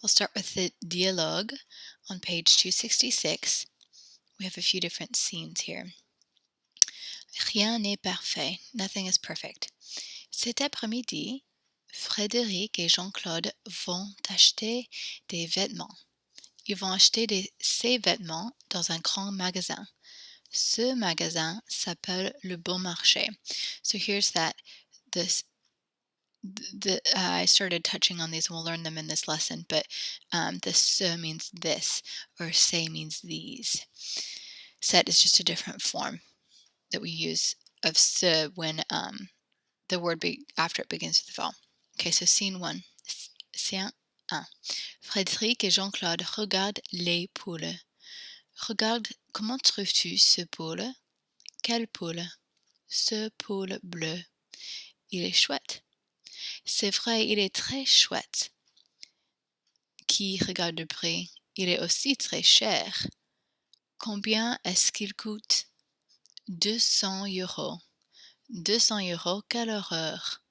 We'll start with the dialogue on page 266. We have a few different scenes here. Rien n'est parfait. Nothing is perfect. Cet après-midi, Frédéric et Jean-Claude vont acheter des vêtements. Ils vont acheter ces vêtements dans un grand magasin. Ce magasin s'appelle le Bon Marché. So here's that. I started touching on these and we'll learn them in this lesson, but the ce means this, or say means these. Set is just a different form that we use of ce when the word after it begins with vowel. Okay, so scene 1. Scene 1. Frédéric et Jean-Claude regardent les poules. Regarde, comment trouves-tu ce poule? Quelle poule? Ce poule bleu. Il est chouette. C'est vrai, il est très chouette. Qui regarde le prix? Il est aussi très cher. Combien est-ce qu'il coûte? 200 euros. 200 euros, quelle horreur.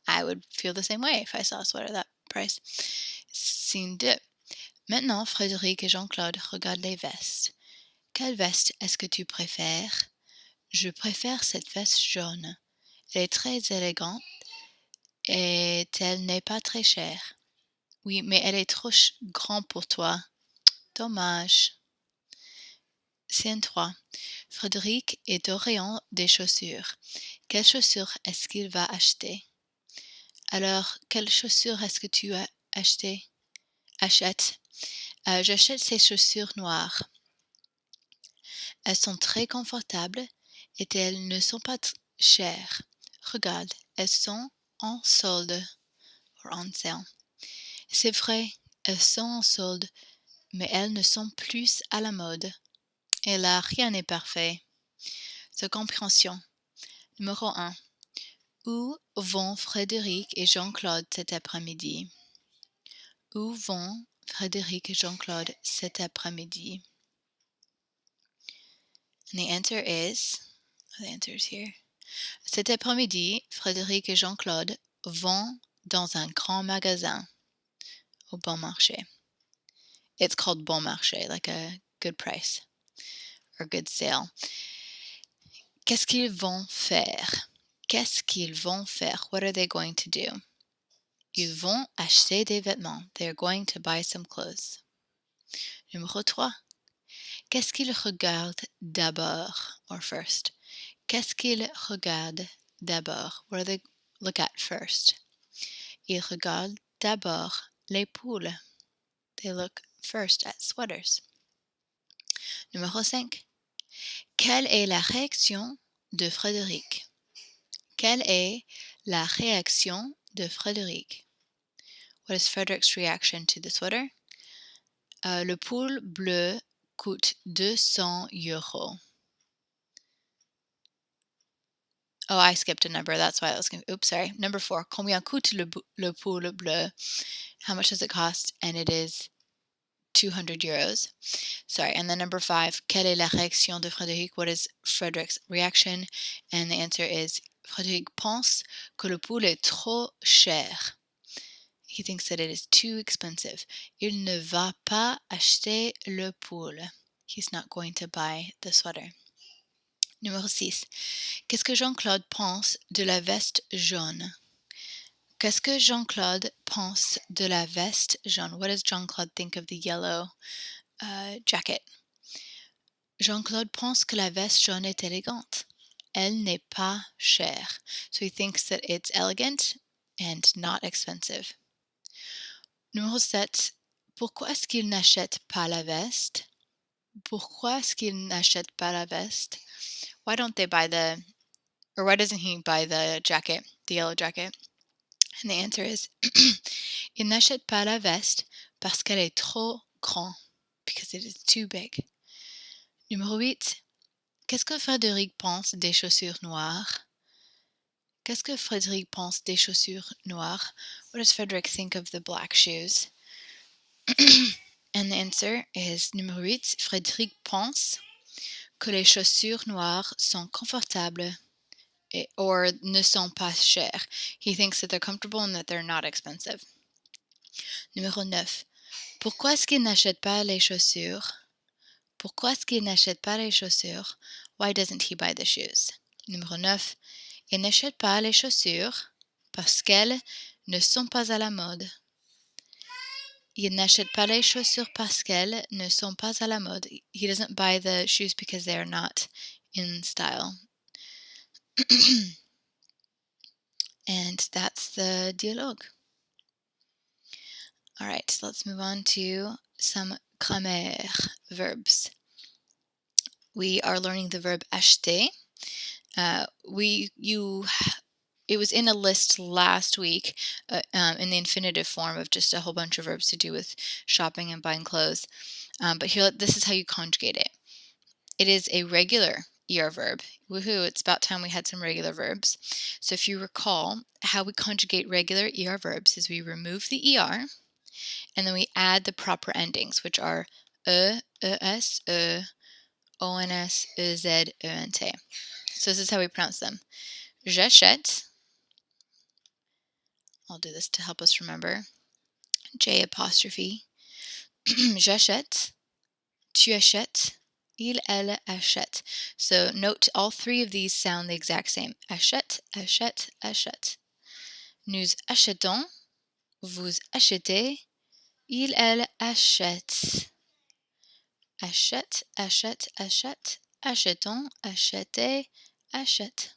I would feel the same way if I saw a sweater that price. Scene 2. Maintenant, Frédéric et Jean-Claude regardent les vestes. Quelle veste est-ce que tu préfères? Je préfère cette veste jaune. Elle est très élégante et elle n'est pas très chère. Oui, mais elle est trop grande pour toi. Dommage. Scène 3. Frédéric est au rayon des chaussures. Quelles chaussures est-ce qu'il va acheter? Alors, quelles chaussures est-ce que tu as acheté? Achète. J'achète ces chaussures noires. Elles sont très confortables et elles ne sont pas chères. Regarde, elles sont en solde. Or on sale. C'est vrai, elles sont en solde, mais elles ne sont plus à la mode. Et là, rien n'est parfait. So, compréhension. Numéro 1. Où vont Frédéric et Jean-Claude cet après-midi? Où vont Frédéric et Jean-Claude cet après-midi? And the answer is here. Cet après-midi, Frédéric et Jean-Claude vont dans un grand magasin au Bon Marché. It's called Bon Marché, like a good price or good sale. Qu'est-ce qu'ils vont faire? Qu'est-ce qu'ils vont faire? What are they going to do? Ils vont acheter des vêtements. They're going to buy some clothes. Numéro 3. Qu'est-ce qu'ils regardent d'abord or first? Qu'est-ce qu'ils regardent d'abord? What do they look at first? Ils regardent d'abord les poules. They look first at sweaters. Numéro 5. Quelle est la réaction de Frédéric? Quelle est la réaction de Frédéric? What is Frédéric's reaction to the sweater? Le pull bleu coûte 200 euros. Oh, I skipped a number. That's why I was going to... Oops, sorry. Number 4. Combien coûte le pull bleu? How much does it cost? And it is 200 euros. Sorry. And then number 5. Quelle est la réaction de Frédéric? What is Frédéric's reaction? And the answer is Frédéric pense que le pull est trop cher. He thinks that it is too expensive. Il ne va pas acheter le pull. He's not going to buy the sweater. Numéro 6. Qu'est-ce que Jean-Claude pense de la veste jaune? Qu'est-ce que Jean-Claude pense de la veste jaune? What does Jean-Claude think of the yellow jacket? Jean-Claude pense que la veste jaune est élégante. Elle n'est pas chère. So he thinks that it's elegant and not expensive. Numéro 7. Pourquoi est-ce qu'il n'achète pas la veste? Pourquoi est-ce qu'il n'achète pas la veste? Why doesn't he buy the jacket, the yellow jacket? And the answer is, il n'achète pas la veste parce qu'elle est trop grande, because it is too big. Numéro 8. Qu'est-ce que Frédéric pense des chaussures noires? Qu'est-ce que Frédéric pense des chaussures noires? What does Frédéric think of the black shoes? And the answer is numéro 8. Frédéric pense que les chaussures noires sont confortables or ne sont pas chers. He thinks that they're comfortable and that they're not expensive. Numéro 9. Pourquoi est-ce qu'il n'achète pas les chaussures? Pourquoi est-ce qu'il n'achète pas les chaussures? Why doesn't he buy the shoes? Numéro 9. Il n'achète pas les chaussures parce qu'elles ne sont pas à la mode. Il n'achète pas les chaussures parce qu'elles ne sont pas à la mode. He doesn't buy the shoes because they're not in style. And that's the dialogue. All right, so let's move on to some grammaire verbs. We are learning the verb acheter. It was in a list last week in the infinitive form of just a whole bunch of verbs to do with shopping and buying clothes. But here, this is how you conjugate it. It is a regular ER verb. Woohoo, it's about time we had some regular verbs. So if you recall, how we conjugate regular ER verbs is we remove the ER, and then we add the proper endings, which are es, ons, ez, ent. So this is how we pronounce them. J'achète. I'll do this to help us remember. J apostrophe. J'achète. Tu achètes. Il, elle achète. So note all three of these sound the exact same. Achète, achète, achète. Nous achetons. Vous achetez. Il, elle achète. Achète, achète, achète. Achetons, achetez, achète.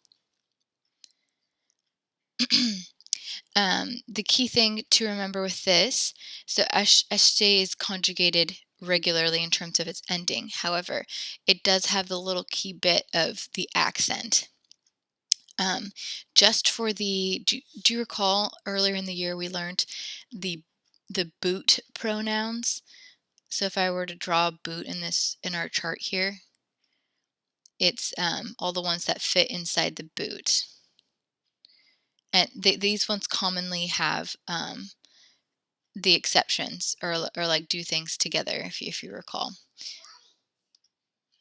The key thing to remember with this, so acheter is conjugated regularly in terms of its ending. However, it does have the little key bit of the accent. Just for the, do you recall earlier in the year we learned the boot pronouns? So if I were to draw a boot in our chart here, it's all the ones that fit inside the boot. And these ones commonly have the exceptions or like do things together if you recall.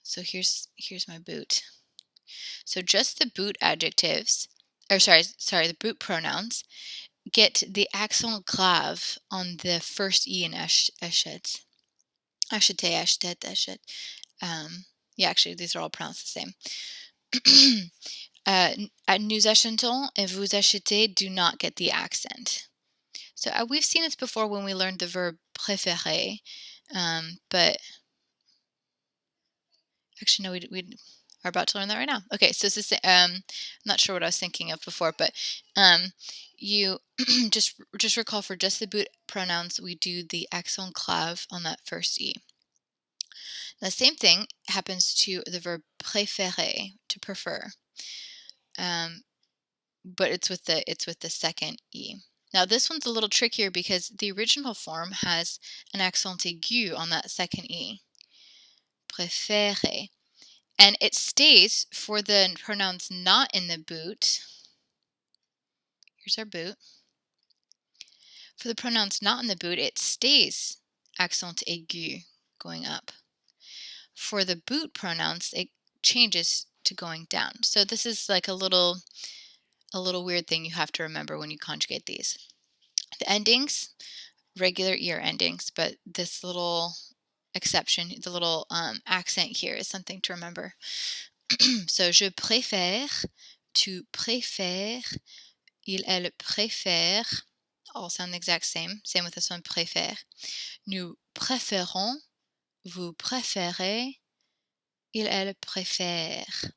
So here's my boot. So just the boot adjectives, or sorry, the boot pronouns get the accent grave on the first E in achète. Acheter, acheter, achète. Yeah, actually these are all pronounced the same. Nous achetons and vous achetez do not get the accent. So we've seen this before when we learned the verb préférer, but actually no, we are about to learn that right now. Okay, so it's the I'm not sure what I was thinking of before, but you just recall for just the boot pronouns, we do the accent grave on that first E. The same thing happens to the verb préférer, to prefer, but it's with the second E. Now this one's a little trickier because the original form has an accent aigu on that second E. Préférer. And it stays for the pronouns not in the boot. Here's our boot. For the pronouns not in the boot, it stays accent aigu going up. For the boot pronouns, it changes to going down. So this is like a little weird thing you have to remember when you conjugate these. The endings, regular ER endings, but this little exception, the little accent here is something to remember. So, je préfère, tu préfères, il, elle préfère, all sound the exact same. Same with this one, préfère. Nous préférons, vous préférez, il, elle préfère.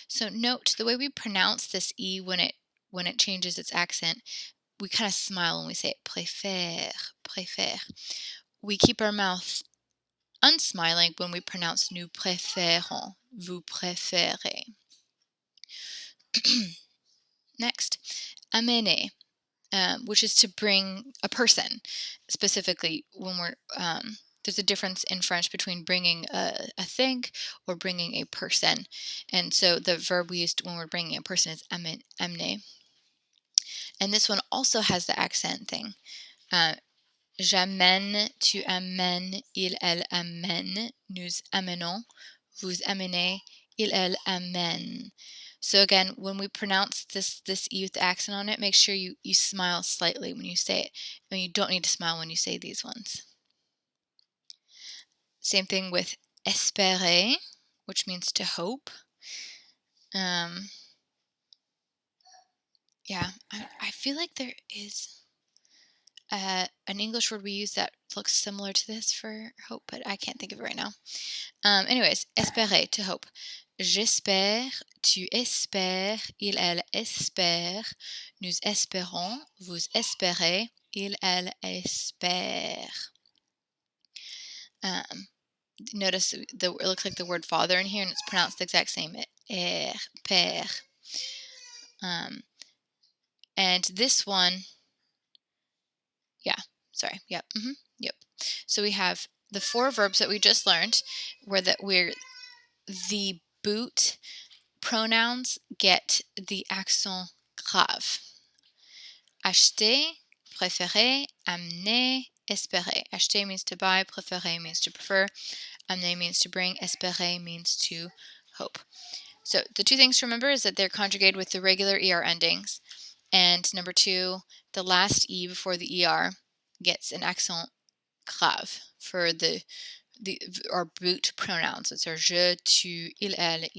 So note the way we pronounce this E when it changes its accent, we kind of smile when we say it, préfère, préfère. We keep our mouth unsmiling when we pronounce nous préférons, vous préférez. Next, amener, which is to bring a person. Specifically, when we're there's a difference in French between bringing a thing or bringing a person, and so the verb we used when we're bringing a person is amener. And this one also has the accent thing. J'amène, tu amènes, il, elle amène, nous amenons, vous amenez, il, elle amène. So again, when we pronounce this E with the accent on it, make sure you smile slightly when you say it. And you don't need to smile when you say these ones. Same thing with espérer, which means to hope. Yeah, I feel like there is an English word we use that looks similar to this for hope, but I can't think of it right now. Anyways, espérer, to hope. J'espère, tu espères, il, elle espère, nous espérons, vous espérez, il, elle espère. Notice it looks like the word father in here, and it's pronounced the exact same. Père. And this one, yeah, sorry, yep, yep. So we have the 4 verbs that we just learned, where the boot pronouns get the accent grave. Acheter, préférer, amener, espérer. Acheter means to buy, préférer means to prefer, amener means to bring, espérer means to hope. So the 2 things to remember is that they're conjugated with the regular ER endings. And number 2, the last E before the ER gets an accent grave for our boot pronouns. It's our je, tu, il, elle.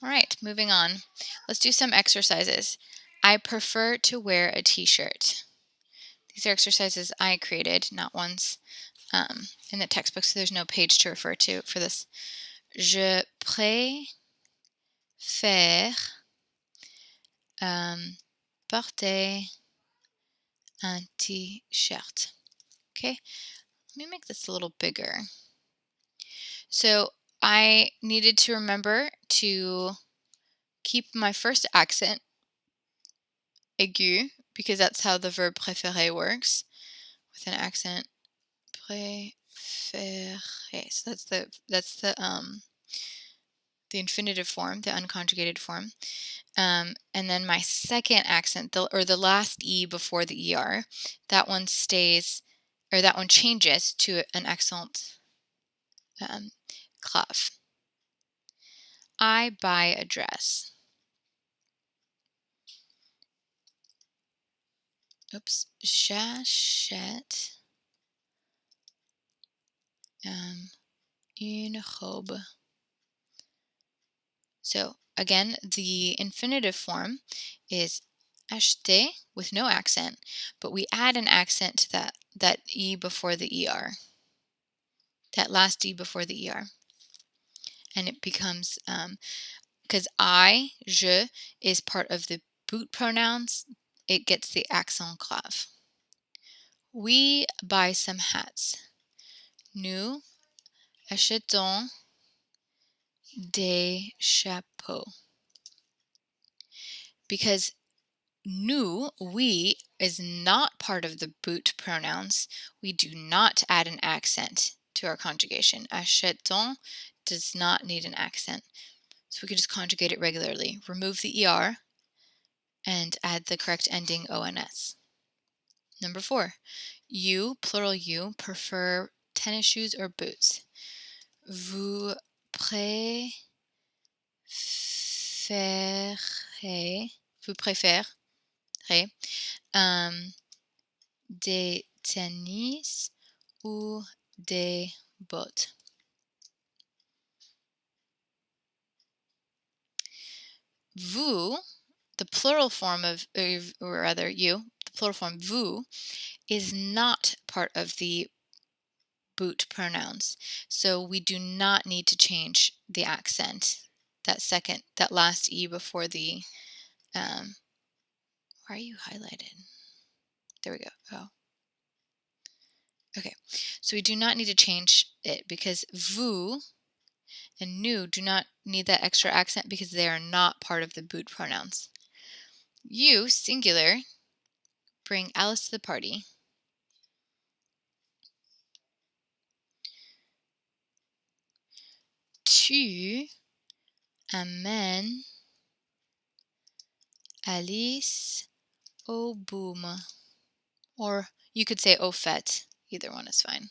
All right, moving on. Let's do some exercises. I prefer to wear a t-shirt. These are exercises I created, not ones in the textbook, so there's no page to refer to for this. Je préfère porter un t-shirt. Okay, let me make this a little bigger. So I needed to remember to keep my first accent aigu, because that's how the verb préférer works, with an accent. Préférer. So that's the infinitive form, the unconjugated form. And then my second accent, the last E before the ER, that one stays, or that one changes to an accent grave. I buy a dress. Oops. J'achète une robe. So again, the infinitive form is acheter with no accent, but we add an accent to that E before the ER, that last E before the ER. And it becomes, because je, is part of the boot pronouns, it gets the accent grave. We buy some hats. Nous achetons des chapeaux. Because nous, we, is not part of the boot pronouns, we do not add an accent to our conjugation. Achetons does not need an accent. So we can just conjugate it regularly. Remove the ER and add the correct ending ONS. Number 4, you, plural you, prefer tennis shoes or boots. Vous préférez des tennis ou des bottes. Vous, the plural form of, or rather you, the plural form vous, is not part of the boot pronouns. So we do not need to change the accent. That last E before the, why are you highlighted? There we go. Oh. Okay, so we do not need to change it because vous and nous do not need that extra accent because they are not part of the boot pronouns. You, singular, bring Alice to the party. Tu amènes Alice au boom. Or you could say au fait. Either one is fine.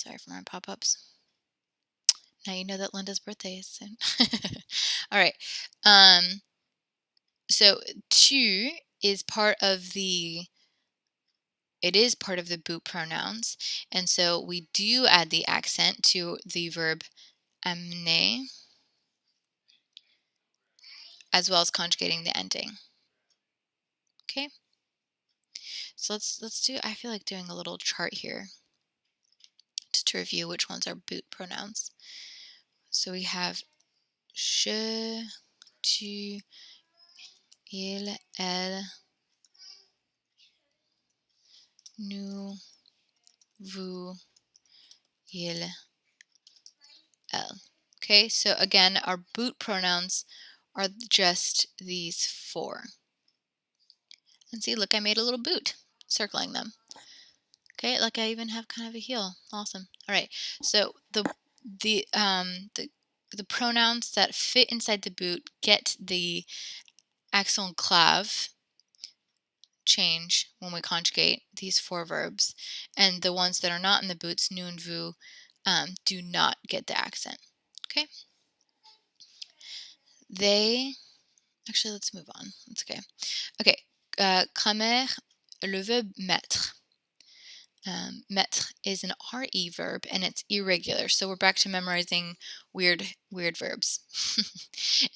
Sorry for my pop-ups. Now you know that Linda's birthday is soon. All right. So THU is part of the boot pronouns, and so we do add the accent to the verb amener, as well as conjugating the ending. Okay. So let's do. I feel like doing a little chart here, just to review which ones are boot pronouns. So we have je, tu, il, elle, nous, vous, il, elle. Okay, so again, our boot pronouns are just these four. And see, look, I made a little boot circling them. Okay, like I even have kind of a heel. Awesome. All right, so the pronouns that fit inside the boot get the accent grave change when we conjugate these four verbs, and the ones that are not in the boots, nous and vous, do not get the accent. Okay. Actually, let's move on. That's okay. Okay. Grammaire, le verbe mettre. Mettre is an RE verb and it's irregular. So we're back to memorizing weird verbs.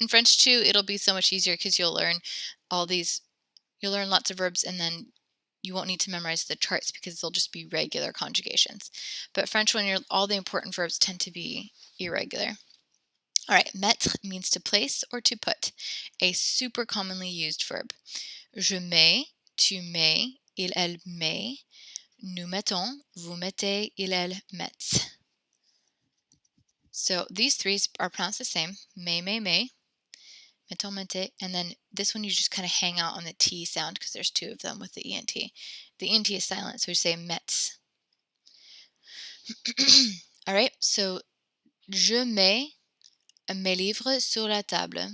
In French too, it'll be so much easier because you'll learn lots of verbs and then you won't need to memorize the charts because they'll just be regular conjugations. But French, all the important verbs tend to be irregular. All right, mettre means to place or to put, a super commonly used verb. Je mets, tu mets, il, elle met, nous mettons, vous mettez, il, elle mettent. So these three are pronounced the same, mais, mettons, mettez, and then this one you just kind of hang out on the T sound because there's two of them with the ENT. The ENT is silent, so we say metz. All right, so je mets mes livres sur la table.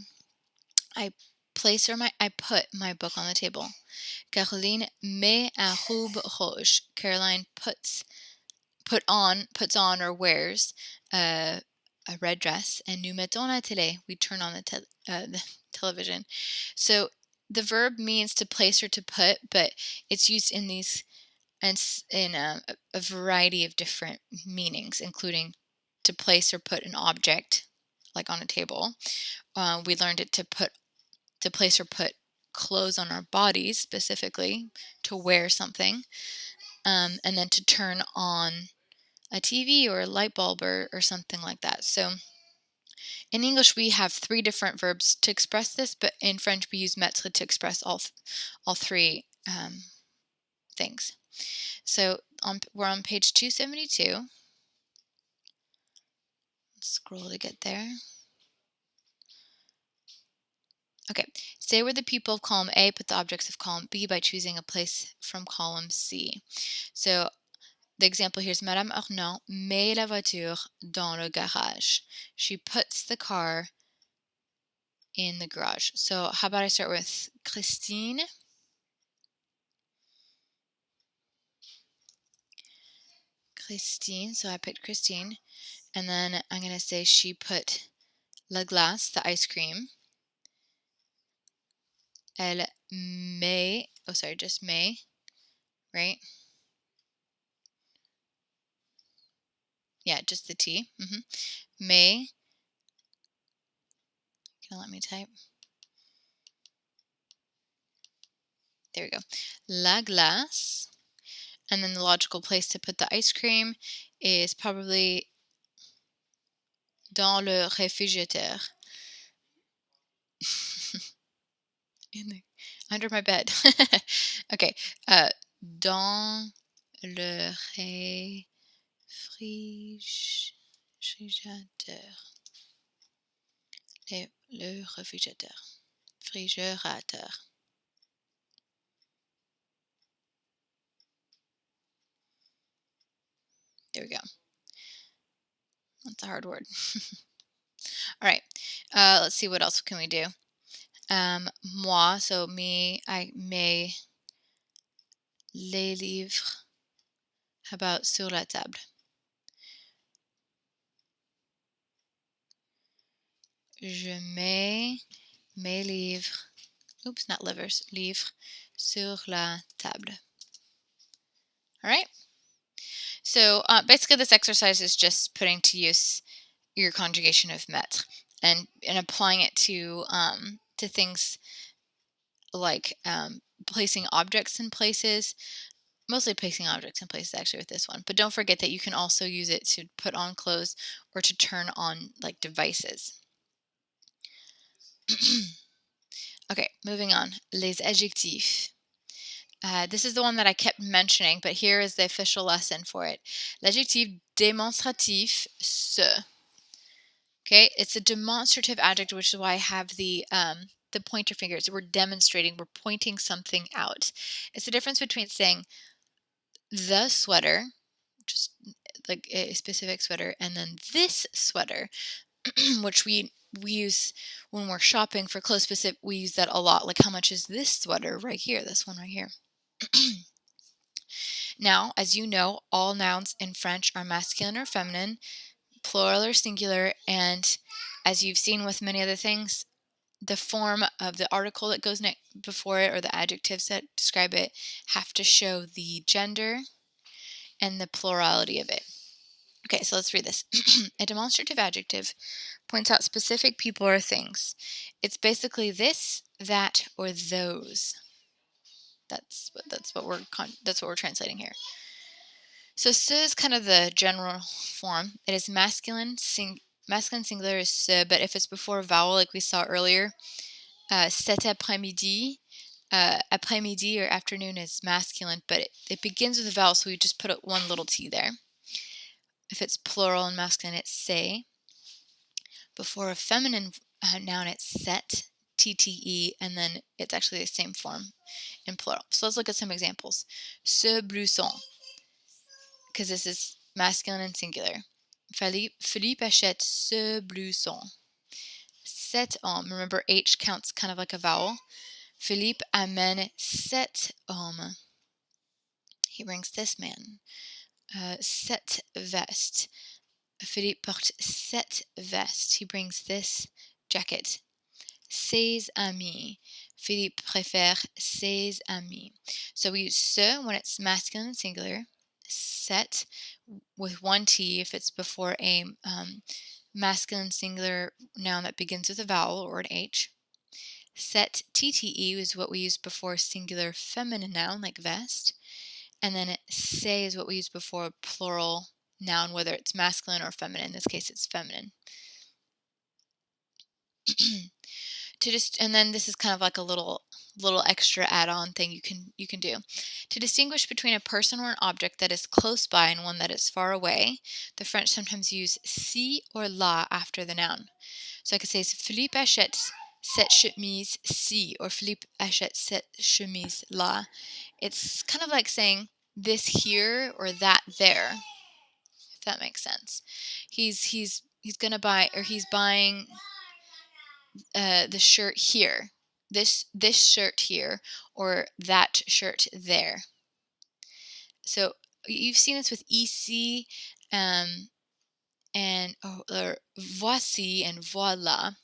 I put my book on the table. Caroline met un robe rouge. Caroline puts on or wears a red dress. And nous mettons la télé. We turn on the television. So the verb means to place or to put, but it's used in a variety of different meanings, including to place or put an object, like on a table. We learned it to place or put clothes on our bodies, specifically to wear something, and then to turn on a TV or a light bulb or something like that. So in English, we have three different verbs to express this, but in French, we use mettre to express all three things. So we're on page 272. Let's scroll to get there. Okay, say we're the people of column A, put the objects of column B by choosing a place from column C. So the example here is Madame Arnaud met la voiture dans le garage. She puts the car in the garage. So how about I start with Christine? Christine, so I picked Christine. And then I'm going to say she put la glace, the ice cream. Elle met, just met, right? Yeah, just the T. Met. Can you let me type? There we go. La glace. And then the logical place to put the ice cream is probably dans le réfrigérateur. Under my bed. Okay. Dans le réfrigérateur. Le réfrigérateur. Réfrigérateur. There we go. That's a hard word. All right. Let's see, what else can we do? Moi, so me, I mets les livres. How about sur la table? Je mets mes livres, oops, not livres, livres, sur la table. All right. So basically this exercise is just putting to use your conjugation of mettre and applying it to things like placing objects in places, mostly placing objects in places actually with this one. But don't forget that you can also use it to put on clothes or to turn on like devices. Okay, moving on. Les adjectifs. This is the one that I kept mentioning, but here is the official lesson for it. L'adjectif démonstratif se. Okay, it's a demonstrative adjective, which is why I have the pointer fingers. We're demonstrating, we're pointing something out. It's the difference between saying the sweater, just like a specific sweater, and then this sweater, which we use when we're shopping for clothes specific. We use that a lot. Like, how much is this sweater right here? This one right here. Now, as you know, all nouns in French are masculine or feminine, plural or singular, and as you've seen with many other things, the form of the article that goes before it or the adjectives that describe it have to show the gender and the plurality of it. Okay, so let's read this. A demonstrative adjective points out specific people or things. It's basically this, that, or those. That's what we're translating here. So ce is kind of the general form. It is masculine. Masculine singular is ce, but if it's before a vowel, like we saw earlier, cet après-midi, après-midi or afternoon is masculine, but it begins with a vowel, so we just put one little t there. If it's plural and masculine, it's c'est. Before a feminine noun, it's set, TTE, and then it's actually the same form in plural. So let's look at some examples. Ce blouson, because this is masculine and singular. Philippe achète ce blouson. Cet homme, remember H counts kind of like a vowel. Philippe amène cet homme. He brings this man. Cette veste. Philippe porte cette veste. He brings this jacket. Ses amis. Philippe préfère ses amis. So we use ce when it's masculine and singular. Set with one T if it's before a masculine singular noun that begins with a vowel or an H. Set TTE is what we use before singular feminine noun like vest. And then say is what we use before plural noun, whether it's masculine or feminine. In this case, it's feminine. And then this is kind of like a little extra add-on thing you can do. To distinguish between a person or an object that is close by and one that is far away, the French sometimes use si or la after the noun. So I could say Philippe achète cette chemise ci, or Philippe achète cette chemise là. It's kind of like saying this here or that there, if that makes sense. He's gonna buy, or he's buying the shirt here, this shirt here, or that shirt there. So you've seen this with ici, or voici and voilà.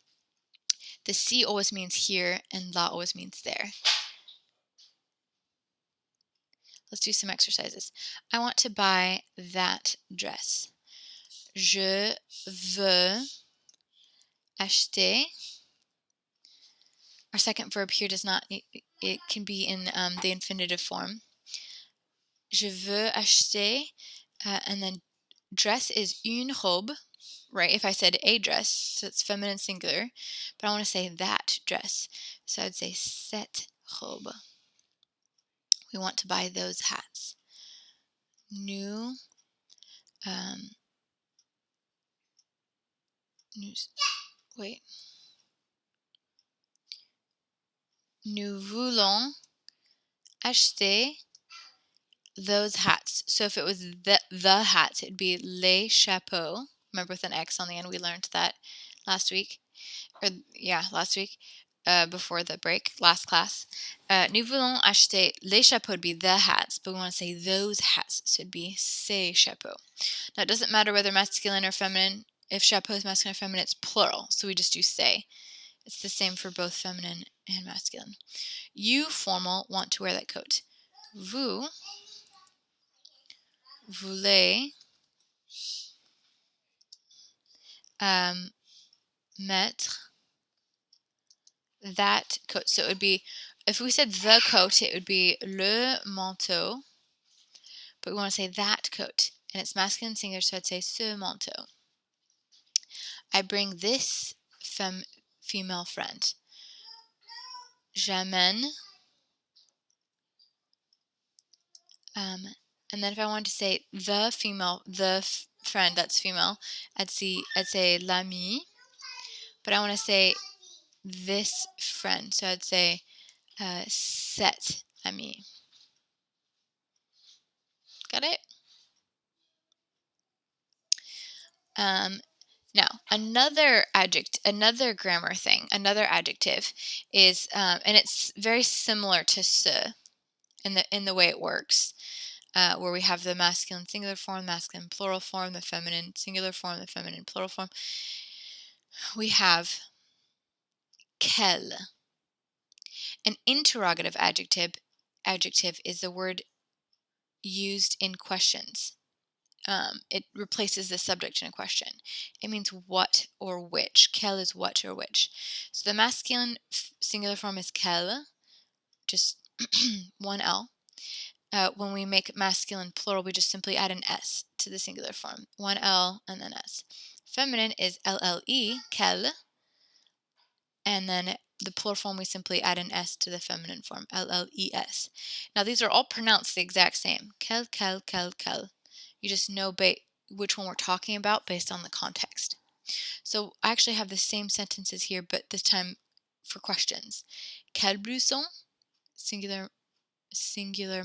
The ci always means here, and là always means there. Let's do some exercises. I want to buy that dress. Je veux acheter. Our second verb here does not, it can be in the infinitive form. Je veux acheter, and then dress is une robe, right? If I said a dress, so it's feminine singular, but I want to say that dress. So I'd say cette robe. We want to buy those hats. Nous, nous voulons acheter those hats. So if it was the hats, it'd be les chapeaux. Remember, with an X on the end, we learned that last week. Before the break, last class. Nous voulons acheter les chapeaux would be the hats, but we want to say those hats, so it'd be ces chapeaux. Now, it doesn't matter whether masculine or feminine. if chapeau is masculine or feminine, it's plural. So we just do say. It's the same for both feminine and masculine. You, formal, want to wear that coat. Vous voulez mettre that coat. So it would be, if we said the coat, it would be le manteau. But we want to say that coat. And it's masculine singular, so I'd say ce manteau. I bring this female friend. J'amène. And then if I want to say the female, friend that's female, I'd say l'ami. But I want to say this friend, so I'd say cette amie. Got it? Now, another grammar thing, another adjective is, and it's very similar to ce in the way it works, where we have the masculine singular form, masculine plural form, the feminine singular form, the feminine plural form. We have quel. An interrogative adjective is the word used in questions. It replaces the subject in a question. It means what or which. Quel is what or which. So the masculine singular form is quel, just one L. When we make masculine plural, we just simply add an S to the singular form. One L and then S. Feminine is LLE, quel. And then the plural form, we simply add an S to the feminine form, LLES. Now these are all pronounced the exact same. Quel, quel, quel, quel. You just know which one we're talking about based on the context. So I actually have the same sentences here, but this time for questions. Quel blouson? Singular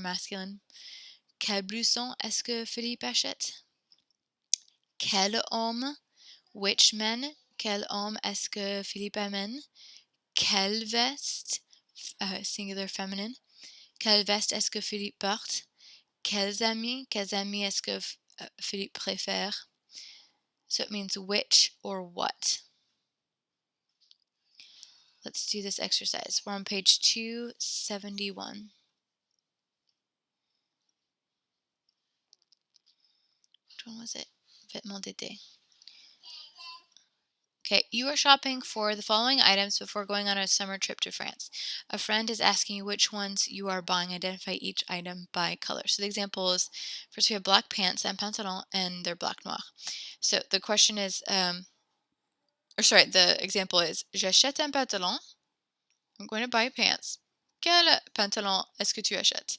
masculine. Quel blouson est-ce que Philippe achète? Quel homme? Which men? Quel homme est-ce que Philippe amène? Quelle veste? Singular feminine. Quelle veste est-ce que Philippe porte? Quels amis est-ce que Philippe préfère? So it means which or what. Let's do this exercise. We're on page 271. Which one was it? Vêtements d'été. Okay, you are shopping for the following items before going on a summer trip to France. A friend is asking you which ones you are buying. Identify each item by color. So the example is, first we have black pants and pantalon, and they're black noir. So the question is, the example is, j'achète un pantalon. I'm going to buy pants. Quel pantalon est-ce que tu achètes?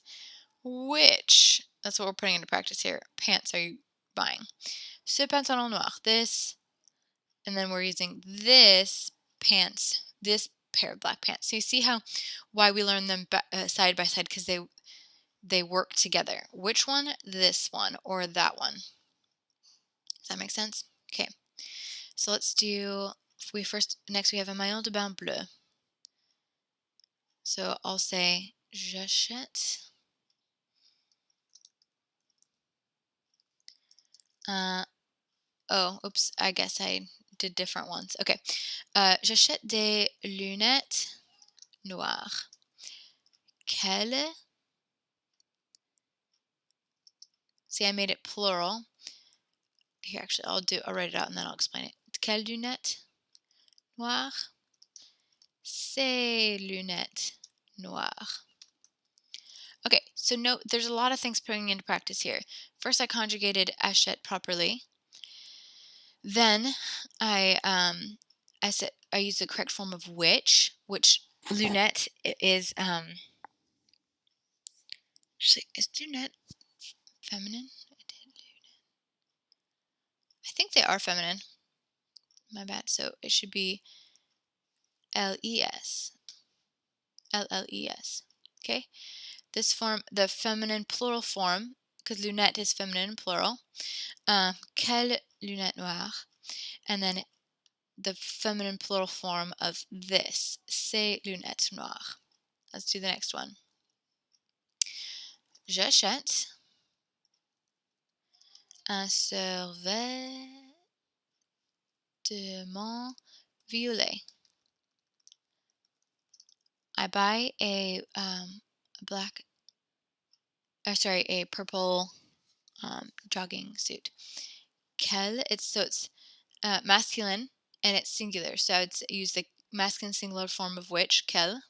Which, that's what we're putting into practice here, pants are you buying? Ce pantalon noir, this, and then we're using this pants, this pair of black pants. So you see why we learn them side by side, because they work together. Which one? This one or that one. Does that make sense? Okay. So let's do, next we have un maillot de bain bleu. So I'll say, j'achète oops, I guess I did different ones. Okay. J'achète des lunettes noires. Quelle? See, I made it plural. Here, actually, I'll write it out and then I'll explain it. Quelle lunettes noires? Ces lunettes noires. Okay, so note there's a lot of things putting into practice here. First, I conjugated achète properly. Then I used the correct form of which lunette is is lunette feminine? I think they are feminine. My bad. So it should be LES. LLES. Okay? This form, the feminine plural form, because lunette is feminine plural. Quelle lunette noire? And then the feminine plural form of this, ces lunettes noires. Let's do the next one. J'achète un survêt. vêtements violets. I buy a purple jogging suit. Quel, it's masculine and it's singular, so I would use the masculine singular form of which, quel.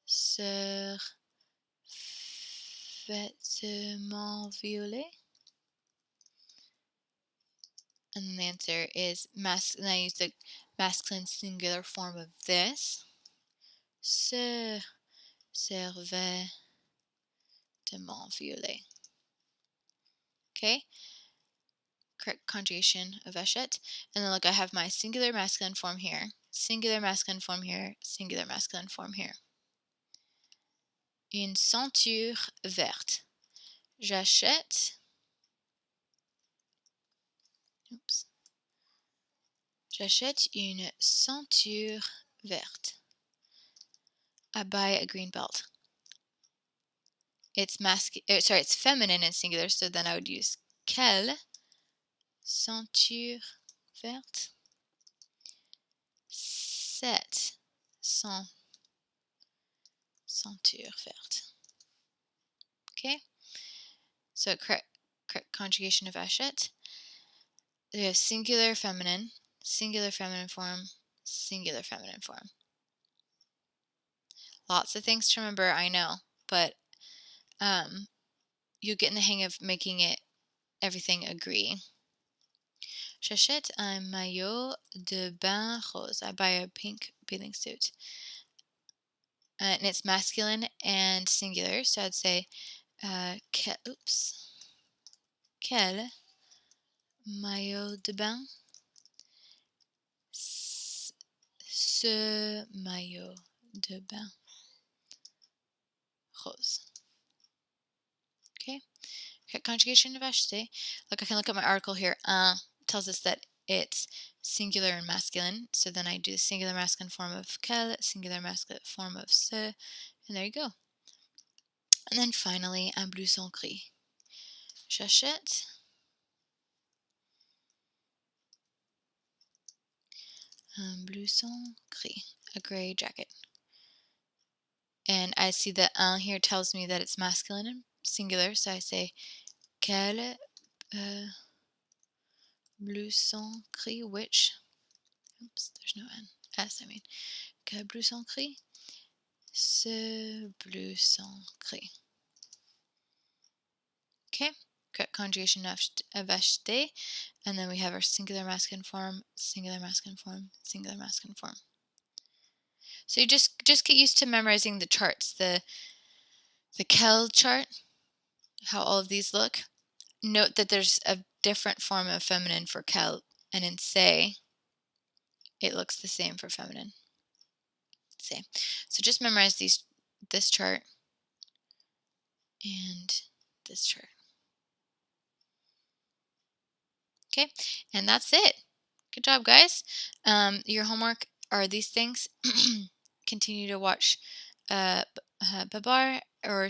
Sur vêtements violets. And the answer is and I use the masculine singular form of this. Sur vêtements violets. Okay? Correct conjugation of achète. And then look, I have my singular masculine form here, singular masculine form here, singular masculine form here. Une ceinture verte. J'achète. J'achète une ceinture verte. I buy a green belt. It's it's feminine and singular, so then I would use quelle ceinture verte. Cette ceinture verte. Okay? So correct conjugation of achète. We have singular feminine form, singular feminine form. Lots of things to remember, I know, but you get in the hang of making everything agree. J'achète un maillot de bain rose. I buy a pink bathing suit. And it's masculine and singular, so I'd say quel maillot de bain. Ce maillot de bain rose. Okay. Conjugation of acheter. Look, I can look at my article here. Tells us that it's singular and masculine. So then I do the singular masculine form of quel, singular masculine form of ce, and there you go. And then finally, un blouson gris. J'achète un blouson gris, a gray jacket. And I see that un here tells me that it's masculine and singular, so I say quel blouson gris, which, oops, there's no N, S, I mean, quel blouson gris, ce blouson gris. Okay, correct conjugation of acheter, and then we have our singular masculine form, singular masculine form, singular masculine form. So you just get used to memorizing the charts, the quel chart, how all of these look. Note that there's a different form of feminine for quel, and in say, it looks the same for feminine. Say. So just memorize this chart and this chart. Okay, and that's it. Good job, guys. Your homework are these things. Continue to watch Babar or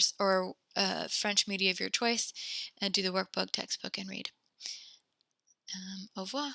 French media of your choice, and do the workbook, textbook, and read. Au revoir.